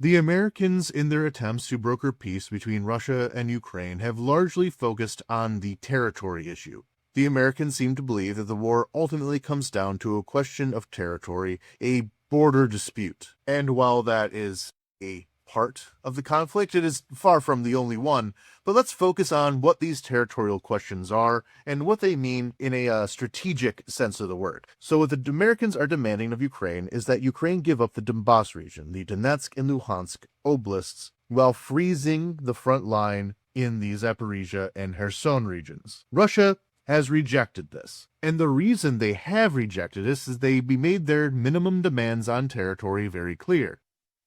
The Americans, in their attempts to broker peace between Russia and Ukraine, have largely focused on the territory issue. The Americans seem to believe that the war ultimately comes down to a question of territory, a border dispute. And while that is a part of the conflict, it is far from the only one. But let's focus on what these territorial questions are and what they mean in a strategic sense of the word. So what the Americans are demanding of Ukraine is that Ukraine give up the Donbas region, the Donetsk and Luhansk oblasts, while freezing the front line in the Zaporizhia and Kherson regions. Russia has rejected this. And the reason they have rejected this is they made their minimum demands on territory very clear.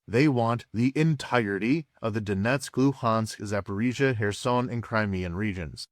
They want the entirety of the Donetsk, Luhansk, Zaporizhia, Kherson, and Crimean regions.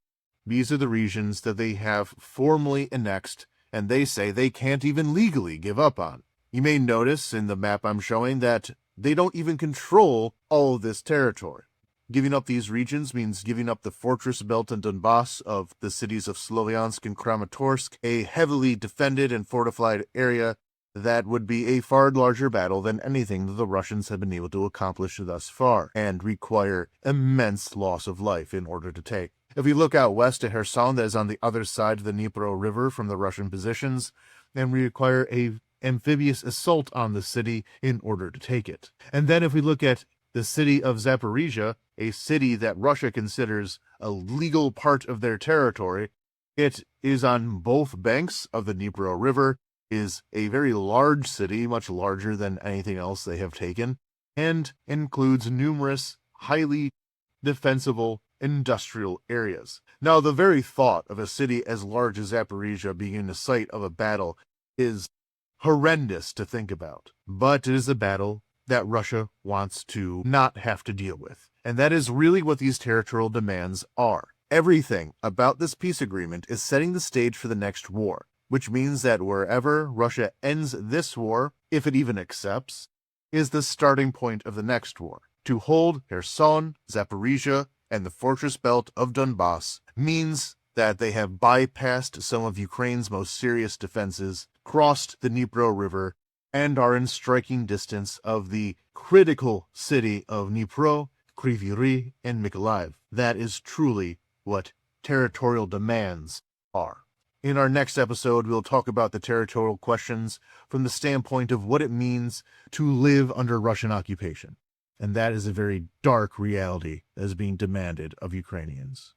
These are the regions that they have formally annexed, and they say they can't even legally give up on. You may notice in the map I'm showing that they don't even control all of this territory. Giving up these regions means giving up the fortress belt in Donbas of the cities of Sloviansk and Kramatorsk, a heavily defended and fortified area that would be a far larger battle than anything that the Russians have been able to accomplish thus far, and require immense loss of life in order to take. If we look out west at Kherson, that is on the other side of the Dnipro River from the Russian positions, then we require an amphibious assault on the city in order to take it. And then if we look at the city of Zaporizhia, a city that Russia considers a legal part of their territory, it is on both banks of the Dnipro River, is a very large city, much larger than anything else they have taken, and includes numerous highly defensible industrial areas. Now, the very thought of a city as large as Zaporizhia being the site of a battle is horrendous to think about, but it is a battle that Russia wants to not have to deal with. And that is really what these territorial demands are. Everything about this peace agreement is setting the stage for the next war, which means that wherever Russia ends this war, if it even accepts, is the starting point of the next war. To hold Kherson, Zaporizhia, and the fortress belt of Donbas means that they have bypassed some of Ukraine's most serious defenses, crossed the Dnipro River, and are in striking distance of the critical city of Dnipro, Kryvyi Rih, and Mykolaiv. That is truly what territorial demands are. In our next episode, we'll talk about the territorial questions from the standpoint of what it means to live under Russian occupation. And that is a very dark reality that is being demanded of Ukrainians.